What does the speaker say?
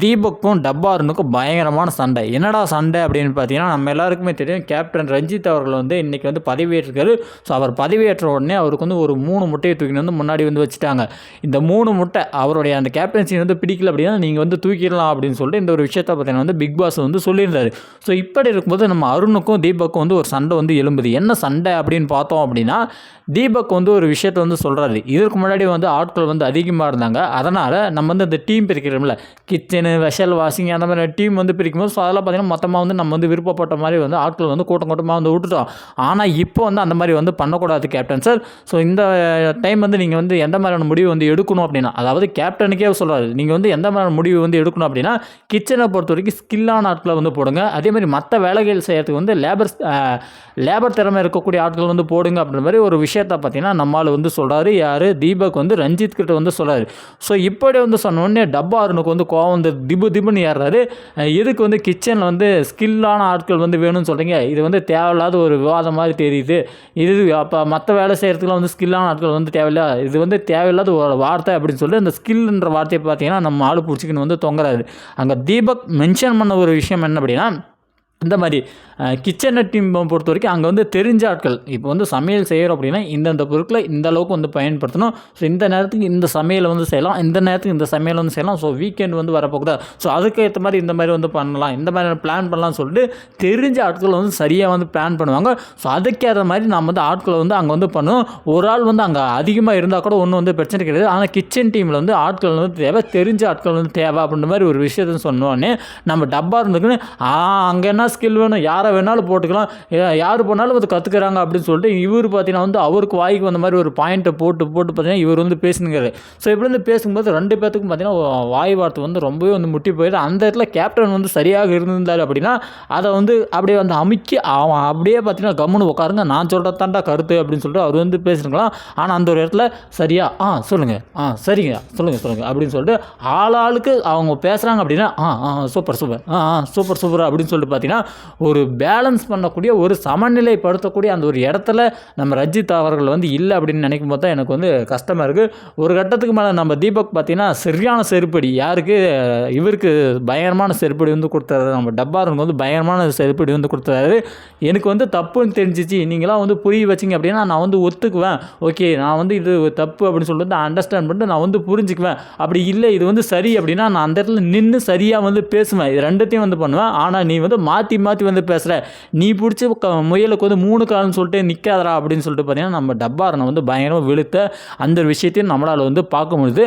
தீபக்கும் டப்பா அருணுக்கும் பயங்கரமான சண்டை. என்னடா சண்டை அப்படின்னு பார்த்தீங்கன்னா, நம்ம எல்லாருக்குமே தெரியும் கேப்டன் ரஞ்சித் அவர்கள் வந்து இன்றைக்கி வந்து பதவியேற்றிருக்காரு. ஸோ அவர் பதவியேற்ற உடனே அவருக்கு வந்து ஒரு 3 முட்டையை தூக்கின்னு வந்து முன்னாடி வந்து வச்சுட்டாங்க. இந்த 3 முட்டை அவருடைய அந்த கேப்டன்சி வந்து பிடிக்கல அப்படின்னா நீங்கள் வந்து தூக்கிடலாம் அப்படின்னு சொல்லிட்டு இந்த ஒரு விஷயத்தை பார்த்தீங்கன்னா வந்து பிக் பாஸ் வந்து சொல்லியிருந்தாரு. ஸோ இப்படி இருக்கும்போது நம்ம அருணுக்கும் தீபக்கும் வந்து ஒரு சண்டை வந்து எழும்புது. என்ன சண்டை அப்படின்னு பார்த்தோம் அப்படின்னா, தீபக் வந்து ஒரு விஷயத்தை வந்து சொல்கிறாரு. இதற்கு முன்னாடி வந்து ஆட்கள் வந்து அதிகமாக இருந்தாங்க. அதனால் நம்ம வந்து அந்த டீம் பிரிக்கிறோம்ல, கிச்சனு, வெஷல் வாஷிங் அந்த மாதிரி டீம் வந்து பிரிக்கும்போது ஸோ அதெல்லாம் பார்த்திங்கன்னா மொத்தமாக வந்து நம்ம வந்து விருப்பப்பட்ட மாதிரி வந்து ஆட்கள் வந்து கூட்டமாக வந்து விட்டுட்டோம். ஆனால் இப்போ வந்து அந்த மாதிரி வந்து பண்ணக்கூடாது கேப்டன் சார். ஸோ இந்த டைம் வந்து நீங்கள் வந்து எந்த மாதிரியான முடிவு வந்து எடுக்கணும் அப்படின்னா, அதாவது கேப்டனுக்கே சொல்கிறாரு, நீங்கள் வந்து எந்த மாதிரியான முடிவு வந்து எடுக்கணும் அப்படின்னா, கிச்சனை பொறுத்த வரைக்கும் ஸ்கில்லான ஆட்களை வந்து போடுங்க. அதேமாதிரி மற்ற வேலைகள் செய்கிறதுக்கு வந்து லேபர் திறமை இருக்கக்கூடிய ஆட்கள் வந்து போடுங்க அப்படின்ற மாதிரி ஒரு விஷயத்தை பார்த்தீங்கன்னா நம்மால் வந்து சொல்கிறாரு. யார்? தீபக் வந்து ரஞ்சித் கிட்ட வந்து சொல்கிறாரு. ஸோ இப்படி வந்து சொன்னோடனே டப்பா அருணுக்கு வந்து கோவம் வந்து திபுன்னு ஏறுறாரு. எதுக்கு வந்து கிச்சனில் வந்து ஸ்கில்லான ஆட்கள் வந்து வேணும்னு சொல்கிறீங்க? இது வந்து தேவையில்லாத ஒரு விவாதம் மாதிரி தெரியுது. இது அப்போ மற்ற வேலை செய்கிறதுக்குலாம் வந்து ஸ்கில்லான ஆட்கள் வந்து தேவையில்லை, இது வந்து தேவையில்லாத ஒரு வார்த்தை அப்படின்னு சொல்லி அந்த ஸ்கில்ன்ற வார்த்தையை பார்த்தீங்கன்னா நம்ம ஆளு பிடிச்சிக்கின்னு வந்து தொங்குறாரு. அங்கே தீபக் மென்ஷன் பண்ண ஒரு விஷயம் என்ன அப்படின்னா, இந்த மாதிரி கிச்சனை டீம் பொறுத்த வரைக்கும் அங்கே வந்து தெரிஞ்ச ஆட்கள் இப்போ வந்து சமையல் செய்கிறோம் அப்படின்னா இந்தந்த பொருட்களை இந்த அளவுக்கு வந்து பயன்படுத்தணும். ஸோ இந்த நேரத்துக்கு இந்த சமையலை வந்து செய்யலாம், இந்த நேரத்துக்கு இந்த சமையல் வந்து செய்யலாம். ஸோ வீக்கெண்ட் வந்து வரப்போகுதா, ஸோ அதுக்கு ஏற்ற மாதிரி இந்த மாதிரி வந்து பண்ணலாம், இந்த மாதிரி பிளான் பண்ணலாம்னு சொல்லிட்டு தெரிஞ்ச ஆட்கள் வந்து சரியாக வந்து பிளான் பண்ணுவாங்க. ஸோ அதுக்கேற்ற மாதிரி நம்ம வந்து ஆட்களை வந்து அங்கே வந்து பண்ணுவோம். ஒரு ஆள் வந்து அங்கே அதிகமாக இருந்தால் கூட ஒன்றும் வந்து பிரச்சனை கிடையாது. ஆனால் கிச்சன் டீமில் வந்து ஆட்கள் வந்து தேவை, தெரிஞ்ச ஆட்கள் வந்து தேவை அப்படின்ற மாதிரி ஒரு விஷயத்தை சொன்னோடனே நம்ம டப்பா இருந்துக்குன்னு அங்கே என்ன ஸ்கில் வேணும், யாரை வேணாலும் போட்டுக்கலாம், யார் போனாலும் அது கற்றுக்குறாங்க அப்படின்னு சொல்லிட்டு இவர் பார்த்தீங்கன்னா வந்து அவருக்கு வாய்க்கு வந்த மாதிரி ஒரு பாயிண்ட்டை போட்டு பார்த்தீங்கன்னா இவர் வந்து பேசுனுங்கிறாரு. ஸோ இப்படி வந்து பேசும்போது 2 பேர்த்துக்கும் பார்த்தீங்கன்னா வாய் வார்த்தை வந்து ரொம்பவே வந்து முட்டி போயிடுது. அந்த இடத்துல கேப்டன் வந்து சரியாக இருந்திருந்தார் அப்படின்னா அதை வந்து அப்படியே வந்து அமுக்கி அவன் அப்படியே பார்த்தீங்கன்னா கம்முன்னு உட்காருங்க, நான் சொல்கிறதாண்டா கருத்து அப்படின்னு சொல்லிட்டு அவர் வந்து பேசுனுங்களாம். ஆனால் அந்த ஒரு இடத்துல சரியா சொல்லுங்கள், சரிங்க சொல்லுங்கள் அப்படின்னு சொல்லிட்டு ஆளாளுக்கு அவங்க பேசுகிறாங்க அப்படின்னா சூப்பர் சூப்பர் அப்படின்னு சொல்லிட்டு பார்த்தீங்கன்னா ஒரு பேலன்ஸ் பண்ணக்கூடிய ஒரு சமநிலைப்படுத்தக்கூடிய அந்த ஒரு இடத்துல நம்ம ரஞ்சித் அவர்கள் வந்து இல்லை அப்படின்னு நினைக்கும் போது தான் எனக்கு வந்து கஷ்டமாக இருக்குது. ஒரு கட்டத்துக்கு மேலே நம்ம தீபக் பார்த்தீங்கன்னா சரியான செருப்படி, யாருக்கு? இவருக்கு பயங்கரமான செருப்படி வந்து கொடுத்தாரு. நம்ம டப்பாருக்கு வந்து பயங்கரமான செருப்படி வந்து கொடுத்தாரு. எனக்கு வந்து தப்புன்னு தெரிஞ்சிச்சு, நீங்களாம் வந்து புரிய வச்சிங்க அப்படின்னா நான் வந்து ஒத்துக்குவேன். ஓகே, நான் வந்து இது தப்பு அப்படின்னு சொல்லிட்டு அண்டர்ஸ்டாண்ட் பண்ணிட்டு நான் வந்து புரிஞ்சுக்குவேன். அப்படி இல்லை இது வந்து சரி அப்படின்னா நான் அந்த இடத்துல நின்று சரியாக வந்து பேசுவேன், இது ரெண்டுத்தையும் வந்து பண்ணுவேன். ஆனால் நீ வந்து மாற்றி வந்து பேசுகிற, நீ பிடிச்ச முயலுக்கு வந்து 3 கால்னு சொல்லிட்டு நிற்காதரா அப்படின்னு சொல்லிட்டு பார்த்தீங்கன்னா நம்ம டப்பாரனை வந்து பயங்கரமாக வெளுத்த அந்த விஷயத்தையும் நம்மளால் வந்து பார்க்க முடியுது.